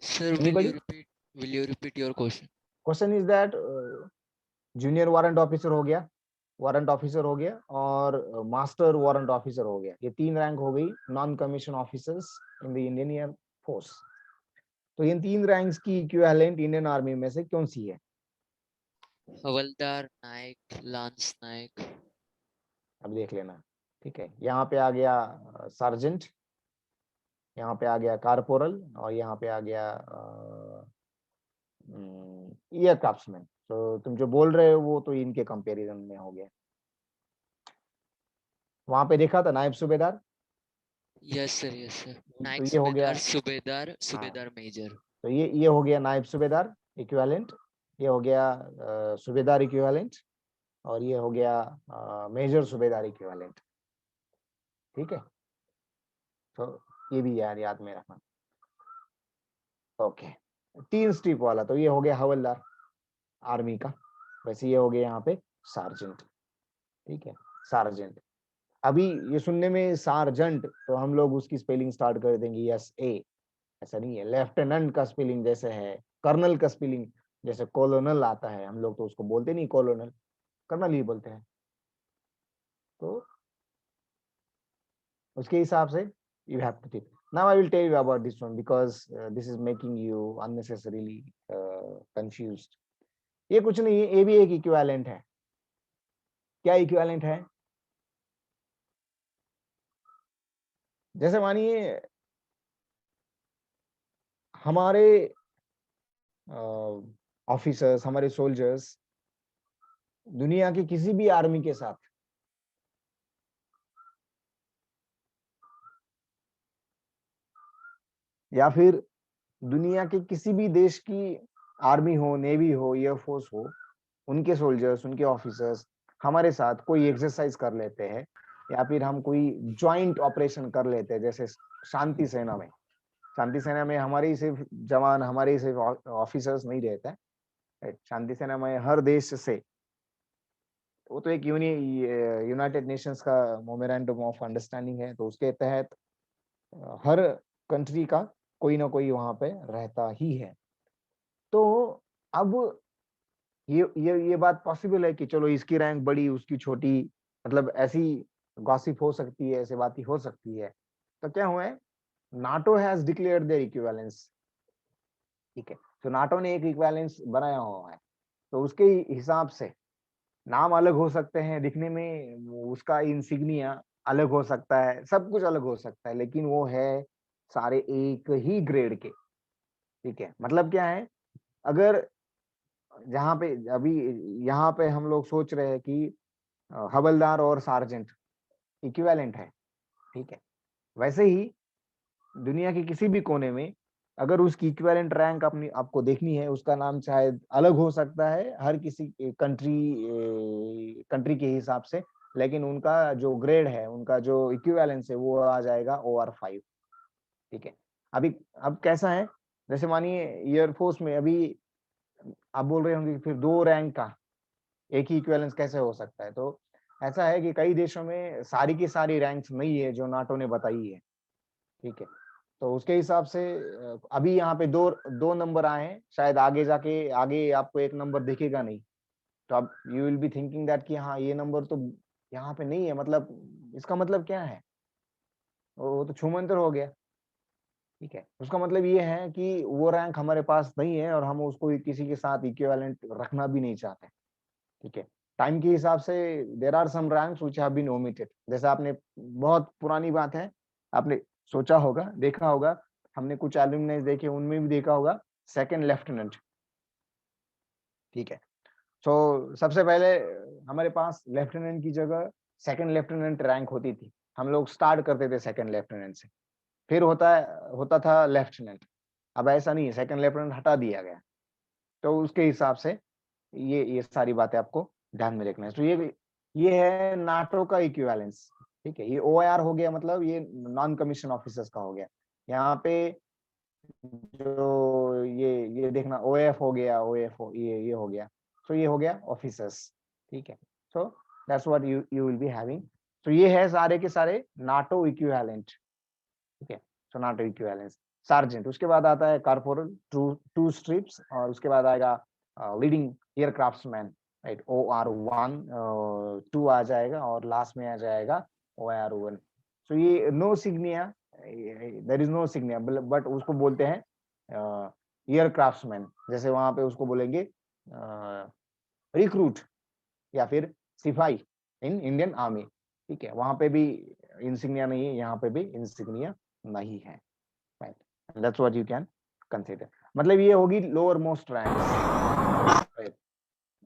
Sir, Anybody? will you repeat your question? Question is that junior warrant officer हो गया, वारंट ऑफिसर हो गया, और मास्टर वारंट ऑफिसर हो गया। ये 3 रैंक हो गई non commission officers in the Indian air force. तो इन 3 रैंक्स की इक्विवेलेंट इंडियन आर्मी में से कौन सी है? हवलदार, नायक, लांस नायक। अब देख लेना। ठीक है, यहाँ पे आ गया सार्जेंट, यहाँ पे आ गया कारपोरल, और यहाँ पे आ गया ईयर क्राफ्ट्समैन। तो तुम जो बोल रहे हो वो तो इनके कंपैरिजन में हो गया। वहां पे देखा था नायब सूबेदार, यस सर, यस सर। तो नायक, ये हो गया। सूबेदार, हाँ, सूबेदार मेजर। तो ये हो गया नायब सूबेदार इक्विवेलेंट, ये हो गया सूबेदार इक्विवेलेंट, और ये हो गया मेजर सूबेदार इक्विवेलेंट। ठीक है, तो ये भी याद में रखना। ओके, 3 स्ट्रिप वाला तो ये हो गया हवलदार आर्मी का। वैसे ये हो गया यहाँ पे सार्जेंट। ठीक है, सार्जेंट। अभी ये सुनने में सार्जेंट तो हम लोग उसकी स्पेलिंग स्टार्ट कर देंगे यस ए, ऐसा नहीं है। लेफ्टिनेंट का स्पेलिंग जैसे है, कर्नल का स्पेलिंग जैसे कोलोनल आता है, हम लोग तो उसको बोलते नहीं कोलोनल, कर्नल ही बोलते हैं। तो उसके हिसाब से you have to take. Now I will tell you about this one because this is making you unnecessarily confused. ये कुछ नहीं है, ये भी एक इक्विवेलेंट है। क्या इक्विवेलेंट है? जैसे मानिए हमारे ऑफिसर्स, हमारे सोल्जर्स दुनिया की किसी भी आर्मी के साथ या फिर दुनिया के किसी भी देश की आर्मी हो, नेवी हो, एयरफोर्स हो, उनके सोल्जर्स, उनके ऑफिसर्स हमारे साथ कोई एक्सरसाइज कर लेते हैं या फिर हम कोई ज्वाइंट ऑपरेशन कर लेते हैं, जैसे शांति सेना में। शांति सेना में हमारे ही सिर्फ जवान, हमारे ही सिर्फ ऑफिसर्स नहीं रहते हैं। शांति सेना में हर देश से, वो तो एक यूनाइटेड नेशंस का मोमेरेंडम ऑफ अंडरस्टैंडिंग है, तो उसके तहत हर कंट्री का कोई ना कोई वहां पे रहता ही है। तो अब ये बात पॉसिबल है कि चलो इसकी रैंक बड़ी, उसकी छोटी, मतलब ऐसी गॉसिप हो सकती है, ऐसी बातें हो सकती है। तो क्या हुआ है, NATO has declared their equivalence. ठीक है, तो नाटो ने एक इक्विवेलेंस बनाया हुआ है, तो उसके हिसाब से नाम अलग हो सकते हैं, दिखने में उसका इंसिग्निया अलग हो सकता है, सब कुछ अलग हो सकता है, लेकिन वो है सारे एक ही ग्रेड के। ठीक है, मतलब क्या है, अगर जहाँ पे अभी यहाँ पे हम लोग सोच रहे हैं कि हवलदार और सार्जेंट इक्विवेलेंट है, ठीक है, वैसे ही दुनिया के किसी भी कोने में अगर उसकी इक्विवेलेंट रैंक अपनी आपको देखनी है, उसका नाम शायद अलग हो सकता है हर किसी कंट्री के हिसाब से, लेकिन उनका जो ग्रेड है, उनका जो इक्विवेलेंस है, वो आ जाएगा OR5। ठीक है, अभी अब कैसा है, जैसे मानिए एयरफोर्स में अभी आप बोल रहे होंगे कि फिर 2 रैंक का एक ही इक्विवेलेंस कैसे हो सकता है? तो ऐसा है कि कई देशों में सारी की सारी रैंक्स नहीं है जो नाटो ने बताई है। ठीक है, तो उसके हिसाब से अभी यहाँ पे दो दो नंबर आए हैं, शायद आगे जाके आगे आपको एक नंबर दिखेगा नहीं, तो अब you will be thinking that कि हाँ ये नंबर तो यहाँ पे नहीं है, मतलब इसका मतलब क्या है, वो तो छूमंतर हो गया। ठीक है, उसका मतलब ये है कि वो रैंक हमारे पास नहीं है और हम उसको किसी के साथ इक्विवेलेंट रखना भी नहीं चाहते। ठीक है, टाइम के हिसाब से there are some ranks which have been omitted. जैसे आपने, बहुत पुरानी बात है, आपने सोचा होगा, देखा होगा, हमने कुछ एल्यूमिनाइज देखे, उनमें भी देखा होगा सेकंड लेफ्टिनेंट। ठीक है, तो सबसे पहले हमारे पास लेफ्टिनेंट की जगह सेकंड लेफ्टिनेंट रैंक होती थी, हम लोग स्टार्ट करते थे सेकंड लेफ्टिनेंट से, फिर होता था लेफ्टिनेंट। अब ऐसा नहीं है, सेकंड लेफ्टिनेंट हटा दिया गया, तो उसके हिसाब से ये सारी बातें आपको ध्यान में रखना है। तो ये है नाटो का इक्विवेलेंस। ठीक है, ये ओआर हो गया, मतलब ये नॉन कमीशन ऑफिसर्स का हो गया। यहाँ पे जो ये देखना, ओएफ हो गया, ओएफ हो, ये हो गया, तो ये हो गया ऑफिसर्स। ठीक है, सो that's what you will be having. तो ये है सारे के सारे नाटो इक्विवेलेंट। ठीक है, सो नाटो इक्विवेलेंस। सार्जेंट, उसके बाद आता है कॉर्पोरल, टू स्ट्रिप्स, और उसके बाद आएगा लीडिंग एयरक्राफ्ट्समैन, राइट, OR1, 2 आ जाएगा, और लास्ट में आ जाएगा OR1। सो ये no insignia, there is no insignia, but उसको बोलते हैं एयरक्राफ्ट्समैन। जैसे वहां पे उसको बोलेंगे रिक्रूट या फिर सिपाही इन इंडियन आर्मी। ठीक है, वहां पे भी इंसिग्निया नहीं है, यहाँ पे भी इंसिग्निया नहीं है, right, that's what you can consider. मतलब ये होगी लोअर मोस्ट रैंक, राइट,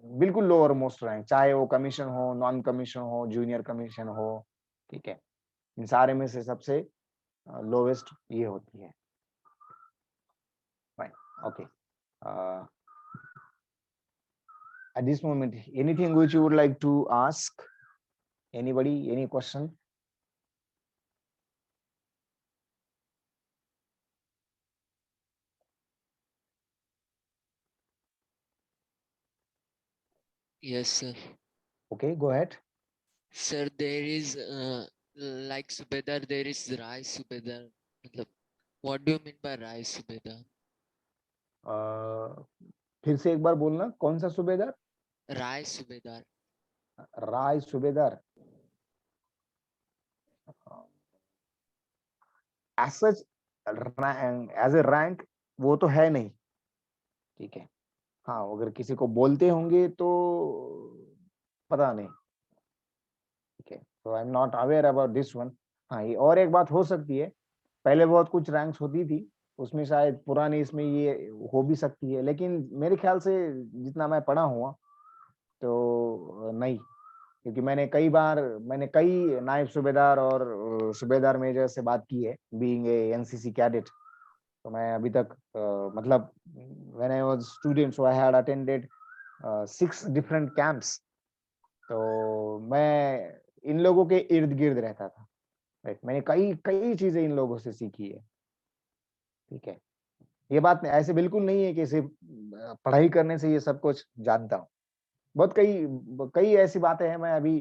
बिल्कुल लोअर मोस्ट रैंक, चाहे वो कमीशन हो, नॉन कमीशन हो, जूनियर कमीशन हो। ठीक है, इन सारे में से सबसे लोवेस्ट ये होती है, right, okay. At this moment, anything which you would like to ask, anybody, any question? Yes, sir. Okay, go ahead. Sir, there is like Subedar, there is Rai Subedar. मतलब, what do you mean by Rai Subedar? फिर से एक बार बोलना, कौन सा सूबेदार? Rai Subedar. Rai Subedar. As such, as a rank वो तो है नहीं। ठीक है, हाँ, अगर किसी को बोलते होंगे तो पता नहीं। ठीक है, तो I am not aware about this one. हाँ, ये और एक बात हो सकती है, पहले बहुत कुछ रैंक्स होती थी, उसमें शायद पुरानी इसमें ये हो भी सकती है, लेकिन मेरे ख्याल से जितना मैं पढ़ा हुआ, तो नहीं, क्योंकि मैंने कई नायब सूबेदार और सूबेदार मेजर से बात की है, बीइंग ए एनसीसी कैडेट। तो मैं अभी तक मतलब when I was student, so I had attended 6 different camps. तो मैं इन लोगों के इर्द गिर्द रहता था, राइट, मैंने कई कई चीजें इन लोगों से सीखी है। ठीक है, ये बात ऐसे बिल्कुल नहीं है कि सिर्फ पढ़ाई करने से ये सब कुछ जानता हूँ। बहुत कई कई ऐसी बातें हैं, मैं अभी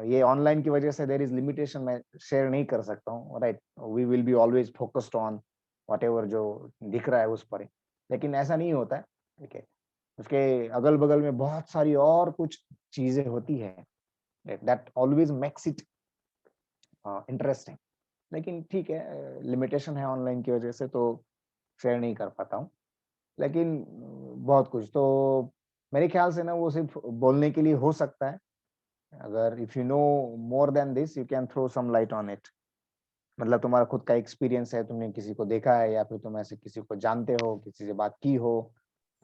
ये ऑनलाइन की वजह से देयर इज लिमिटेशन, मैं शेयर नहीं कर सकता हूँ, right. We will be always focused on whatever जो दिख रहा है उस पर, लेकिन ऐसा नहीं होता है। ठीक है, उसके अगल बगल में बहुत सारी और कुछ चीजें होती है, that always makes it interesting. लेकिन ठीक है, लिमिटेशन है ऑनलाइन की वजह से, तो शेयर नहीं कर पाता हूँ। लेकिन बहुत कुछ तो मेरे ख्याल से ना, वो सिर्फ बोलने के लिए हो सकता है। अगर if you know more than this, you can throw some light on it. मतलब तुम्हारा खुद का एक्सपीरियंस है, तुमने किसी को देखा है, या फिर तुम ऐसे किसी को जानते हो, किसी से बात की हो,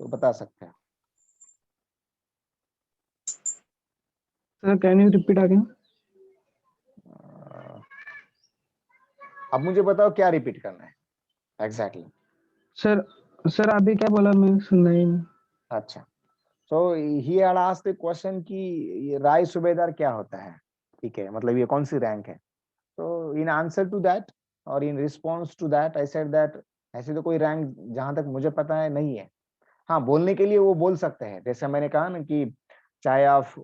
तो बता सकते हैं। Sir, can you repeat again? अब मुझे बताओ क्या रिपीट करना है एग्जैक्टली। सर अभी क्या बोला, मैं सुना ही नहीं। अच्छा, so he had asked the question कि ये राय सूबेदार क्या होता है। ठीक है, मतलब ये कौन सी रैंक है। तो इन आंसर टू दैट और in response to that I said that ऐसी तो कोई रैंक जहां तक मुझे पता है नहीं है। हाँ, बोलने के लिए वो बोल सकते हैं, जैसे मैंने कहा ना कि चाहे आप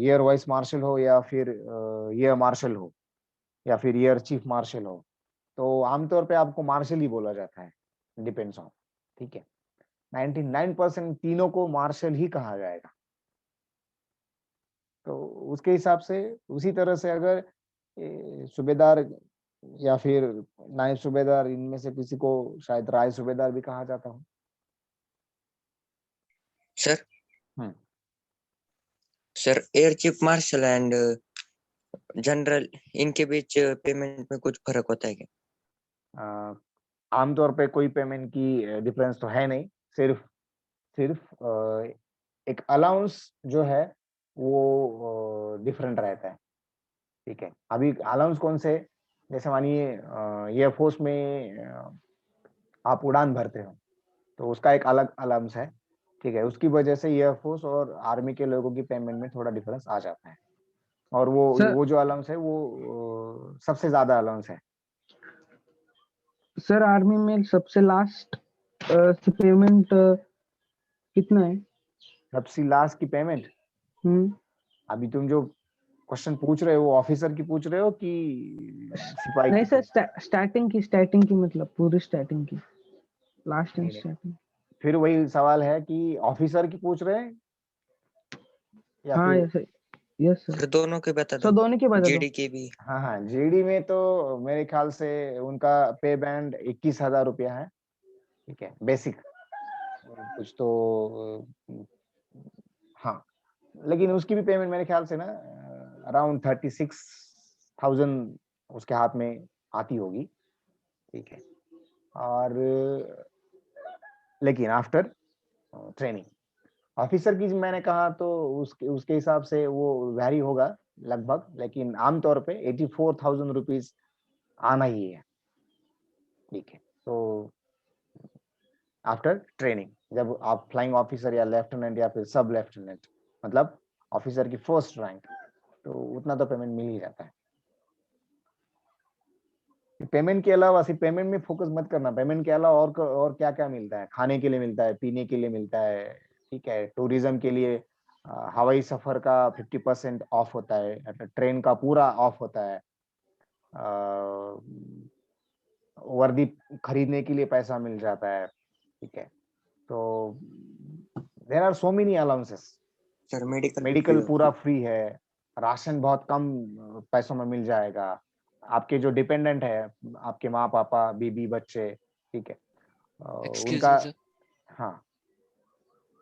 एयर वाइस मार्शल हो, या फिर एयर मार्शल हो, या फिर एयर चीफ मार्शल हो, तो आमतौर पे आपको मार्शल ही बोला जाता है, डिपेंड्स ऑन, ठीक है। 99% तीनों को मार्शल ही कहा जाएगा। तो उसके हिसाब से उसी तरह से अगर सूबेदार या फिर नायब सूबेदार, इनमें से किसी को शायद राय सूबेदार भी कहा जाता हो। Sir hmm. Sir air chief marshal and general, इनके बीच पेमेंट में कुछ फर्क होता है क्या? आमतौर पे कोई पेमेंट की डिफरेंस तो है नहीं, सिर्फ एक अलाउंस जो है वो डिफरेंट रहता है, ठीक है। अभी अलाउंस कौन से, जैसे मानिए एयरफोर्स में आप उड़ान भरते हो तो उसका एक अलग अलाउंस है, ठीक है। उसकी वजह से एयरफोर्स और आर्मी के लोगों की पेमेंट में थोड़ा डिफरेंस आ जाता है, और सर वो जो अलाउंस है वो सबसे ज्यादा अलाउंस है। सर आर्मी में सबसे लास्ट पेमेंट कितना है? सबसे लास्ट की पेमेंट, अभी तुम जो क्वेश्चन पूछ रहे हो वो ऑफिसर की पूछ रहे हो कि सिपाही नहीं की? सर, स्टार्टिंग की मतलब पूरी स्टार्टिंग की, लास्ट एंड नहीं, स्टार्टिंग। फिर वही सवाल है कि ऑफिसर की पूछ रहे हैं या हाँ फिर? Yes sir. सर दोनों के बता सर दो, दोनों की बता दो। जीडी की भी। हाँ हाँ, जीडी में तो मेरे ख्याल से उनका पे बैंड 21,000 रुपया है, ठीक है, बेसिक कुछ तो हाँ। लेकिन उसकी भी पेमेंट मेरे ख्याल से ना अराउंड 36,000 उसके हाथ में आती होगी, ठीक है। और लेकिन आफ्टर ट्रेनिंग ऑफिसर की मैंने कहा तो उसके उसके हिसाब से वो वैरी होगा लगभग, लेकिन आमतौर पे 84,000 रुपीज आना ही है, ठीक है। तो आफ्टर ट्रेनिंग, जब आप फ्लाइंग ऑफिसर या लेफ्टिनेंट या फिर सब लेफ्टिनेंट, मतलब ऑफिसर की फर्स्ट रैंक, तो उतना तो पेमेंट मिल ही जाता है। पेमेंट के अलावा सिर्फ पेमेंट में फोकस मत करना, पेमेंट के अलावा और क्या क्या मिलता है, खाने के लिए मिलता है, पीने के लिए मिलता है, ठीक है। टूरिज्म के लिए हवाई सफर का 50% ऑफ होता है, ट्रेन का पूरा ऑफ होता है, वर्दी खरीदने के लिए पैसा मिल जाता है, ठीक है। तो there are so many allowances. Sir medical medical पूरा फ्री है, राशन बहुत कम पैसों में मिल जाएगा, आपके जो डिपेंडेंट है, आपके माँ पापा बीबी बच्चे, ठीक है, एक्सक्यूज उनका। मी सर। हाँ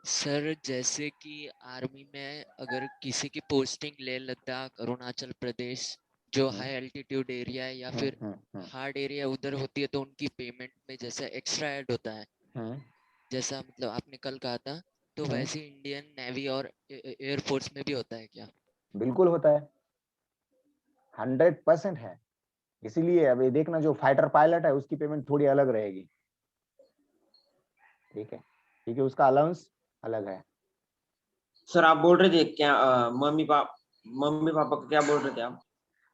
सर जैसे कि आर्मी में अगर किसी की पोस्टिंग लेह लद्दाख अरुणाचल प्रदेश जो हाई एल्टीट्यूड एरिया है या फिर हार्ड एरिया उधर होती है तो उनकी पेमेंट में जैसा एक्स्ट्रा ऐड होता है, जैसा मतलब आपने कल कहा था, तो वैसे इंडियन नेवी और एयरफोर्स में भी होता है क्या? बिल्कुल होता है, 100% है। इसीलिए अभी देखना, जो फाइटर पायलट है उसकी पेमेंट थोड़ी अलग रहेगी, ठीक है, क्योंकि उसका अलाउंस अलग है। सर आप बोल रहे थे क्या मम्मी पापा को क्या बोल रहे थे आप?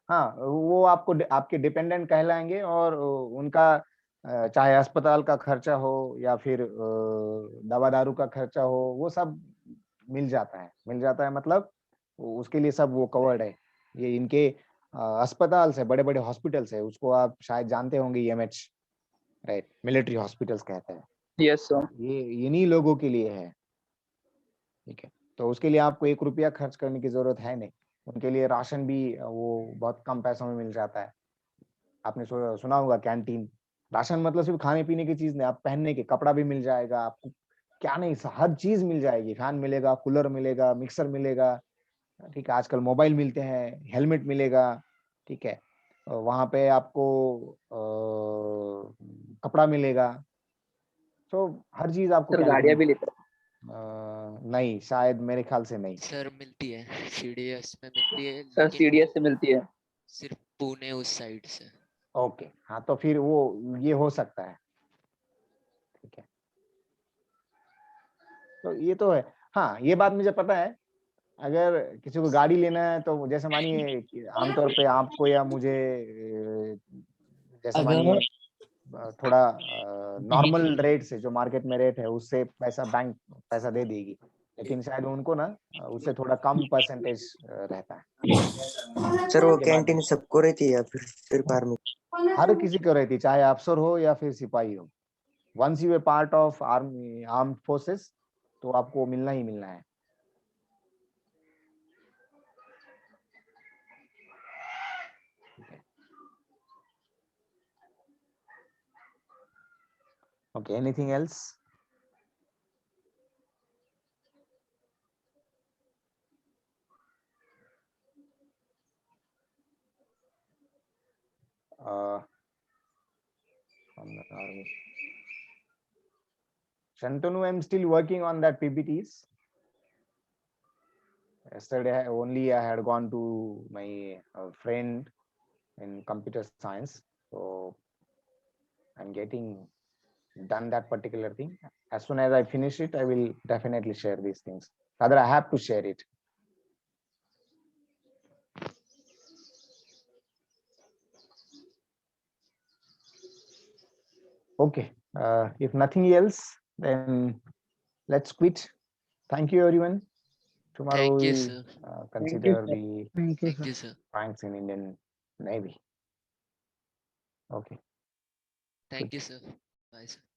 हाँ, वो आपको आपके डिपेंडेंट कहलाएंगे, और उनका चाहे अस्पताल का खर्चा हो या फिर दवा दारू का खर्चा हो, वो सब मिल जाता है, मतलब उसके लिए सब वो कवर्ड है। ये इनके अस्पताल से, बड़े बड़े हॉस्पिटल्स है, उसको आप शायद जानते होंगे, EMH, राइट, मिलिट्री हॉस्पिटल्स कहते हैं, यस सर। ये इन्हीं लोगों के लिए है, ठीक है। तो उसके लिए आपको 1 रुपया खर्च करने की जरूरत है नहीं, उनके लिए राशन भी वो बहुत कम पैसों में मिल जाता है। आपने सुना होगा कैंटीन, राशन मतलब सिर्फ खाने पीने की चीज नहीं, आप पहनने के कपड़ा भी मिल जाएगा आपको, क्या नहीं, हर चीज मिल जाएगी, फैन मिलेगा, कूलर मिलेगा, मिक्सर मिलेगा, ठीक है, आजकल मोबाइल मिलते हैं, हेलमेट मिलेगा, ठीक है, वहां पे आपको कपड़ा मिलेगा, तो हर चीज आपको सर कैंटीन गाड़ियाँ में। भी लेते नहीं, शायद मेरे ख्याल से नहीं। सर मिलती है, सीडीएस में मिलती है, सर लेकिन सीडीएस वो से मिलती है। सिर्फ पुणे उस साइड से। ओके, हाँ, तो फिर वो ये हो सकता है, ठीक है। तो ये तो है, हाँ, ये बात मुझे पता है। अगर किसी को गाड़ी लेना है तो जैसे मानिए कि आमतौर पे आपको या मुझे जैसे मानिए थोड़ा नॉर्मल रेट से, जो मार्केट में रेट है उससे पैसा बैंक पैसा दे देगी, लेकिन शायद उनको ना उससे थोड़ा कम परसेंटेज रहता है, सर वो ये बात कैंटीन सबको रहती है या फिर सिर्फ आर्मी? हर किसी को रहती है, चाहे अफसर हो या फिर सिपाही हो। Once you a part of army armed forces तो आपको मिलना ही मिलना है। Okay, anything else? From the army. Shantanu, I'm still working on that PPTs. Yesterday I had gone to my friend in computer science, so I'm getting done that particular thing. As soon as I finish it, I will definitely share these things. Rather, I have to share it. Okay, if nothing else, then let's quit. Thank you, everyone. Tomorrow Thank you, we'll sir. consider sir. the Thank you, Thank sir. you, sir. ranks in Indian Navy. Okay. Thank you, sir. Bye, sir.